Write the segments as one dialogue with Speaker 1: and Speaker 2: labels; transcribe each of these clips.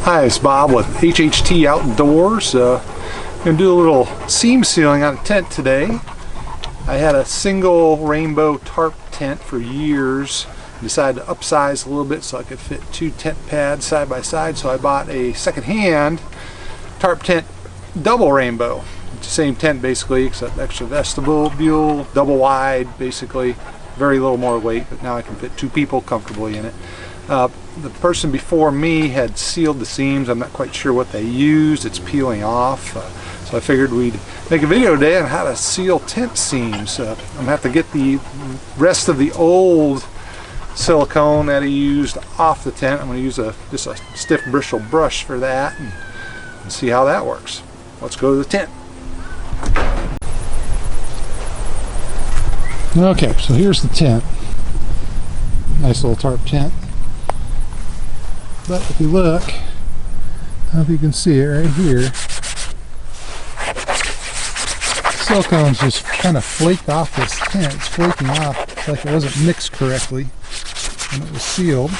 Speaker 1: Hi, it's Bob with HHT Outdoors. Gonna do a little seam sealing on a tent today. I had a single rainbow tarp tent for years. Decided to upsize a little bit so I could fit two tent pads side by side. So I bought a second-hand tarp tent double rainbow. It's the same tent basically, except extra vestibule, double wide, basically. Very little more weight, but now I can fit two people comfortably in it. The person before me had sealed the seams. I'm not quite sure what they used. It's peeling off. So I figured we'd make a video today on how to seal tent seams. I'm going to have to get the rest of the old silicone that I used off the tent. I'm going to use just a stiff bristle brush for that and see how that works. Let's go to the tent. Okay, so here's the tent. Nice little tarp tent. But if you look, I don't know if you can see it right here, silicone's just kind of flaked off this tent. It's flaking off. It's like it wasn't mixed correctly when it was sealed.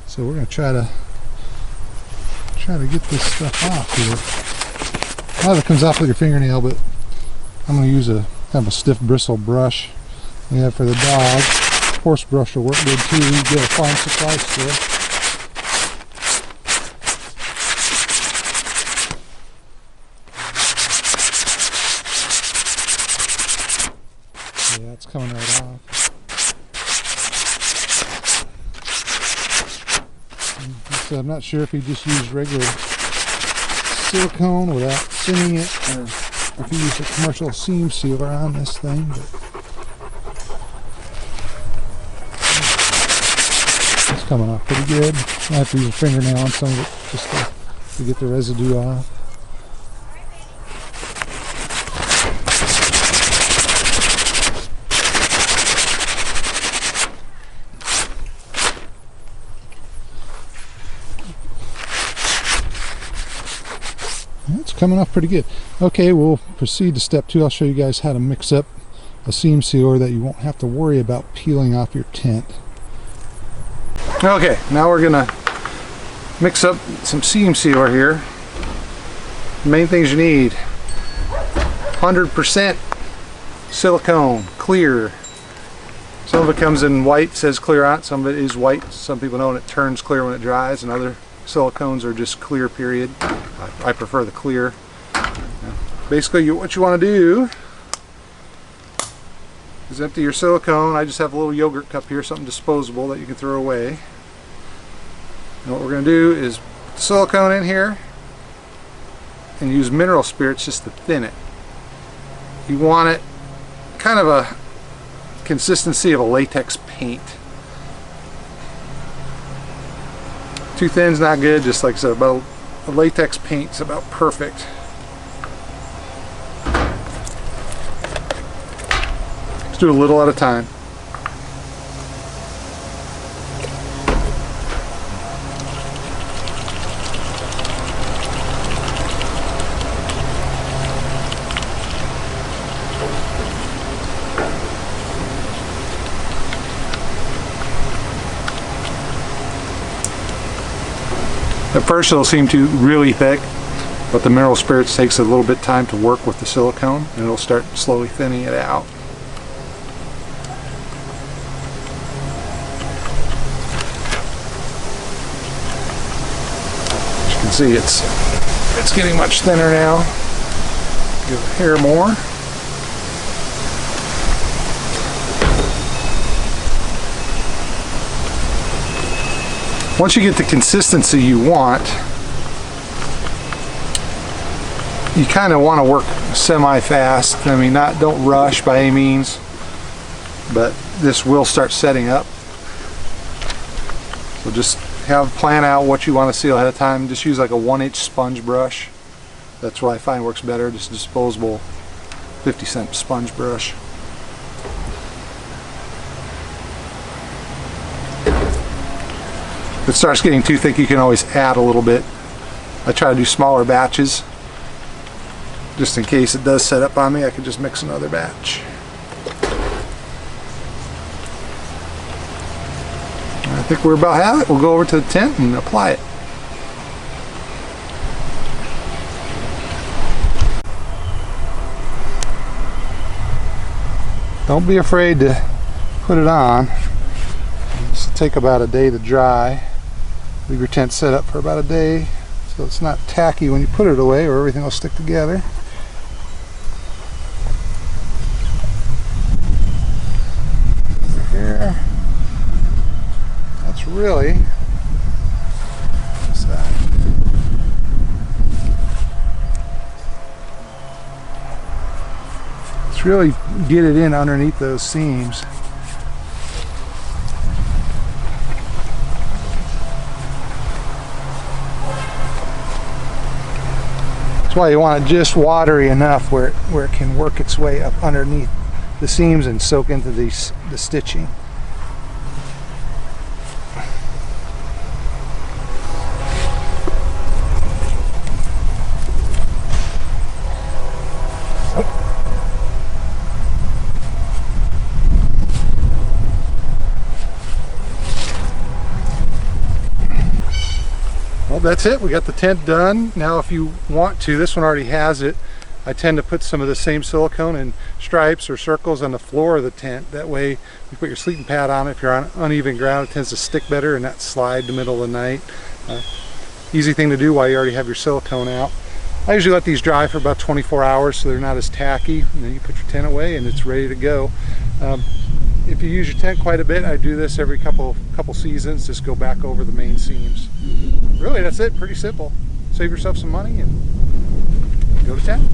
Speaker 1: So we're going to try to get this stuff off here. A lot of it comes off with your fingernail, but I'm going to use a kind of a stiff bristle brush we have for the dog. Horse brush will work good too. You get a farm supply store. Yeah, it's coming right off. So I'm not sure if you just use regular silicone without thinning it, or if you use a commercial seam sealer on this thing. But it's coming off pretty good. I have to use a fingernail on some of it just to get the residue off. It's coming off pretty good. Okay, we'll proceed to step 2. I'll show you guys how to mix up a seam sealer that you won't have to worry about peeling off your tent. Okay, now we're gonna mix up some seam sealer here. The main things you need: 100% silicone, clear. Some of it comes in white, says clear on it. Some of it is white. Some people know it turns clear when it dries, and other silicones are just clear, period. I prefer the clear. Basically, what you want to do is empty your silicone. I just have a little yogurt cup here, something disposable that you can throw away. And what we're going to do is put the silicone in here and use mineral spirits just to thin it. You want it kind of a consistency of a latex paint. Too thin's not good, just like I said, about a latex paint's about perfect. Let's do a little at a time. At first it'll seem too really thick, but the mineral spirits takes a little bit of time to work with the silicone, and it'll start slowly thinning it out. As you can see, it's getting much thinner now. Give it a hair more. Once you get the consistency you want, you kind of want to work semi-fast. I mean, don't rush by any means, but this will start setting up. So just plan out what you want to seal ahead of time. Just use like a 1-inch sponge brush. That's what I find works better. Just a disposable 50-cent sponge brush. If it starts getting too thick, you can always add a little bit. I try to do smaller batches just in case it does set up on me. I can just mix another batch. I think we're about have it. We'll go over to the tent and apply it. Don't be afraid to put it on. This will take about a day to dry. Leave your tent set up for about a day so it's not tacky when you put it away, or everything will stick together. Here. That's really what's that? Let's really get it in underneath those seams. That's why you want it just watery enough where it can work its way up underneath the seams and soak into the stitching. Well, that's it. We got the tent done. Now if you want to, this one already has it, I tend to put some of the same silicone in stripes or circles on the floor of the tent. That way you put your sleeping pad on it. If you're on uneven ground, it tends to stick better and not slide in the middle of the night. Easy thing to do while you already have your silicone out. I usually let these dry for about 24 hours so they're not as tacky, and then you put your tent away and it's ready to go. If you use your tent quite a bit, I do this every couple seasons, just go back over the main seams. Really, that's it. Pretty simple. Save yourself some money and go to town.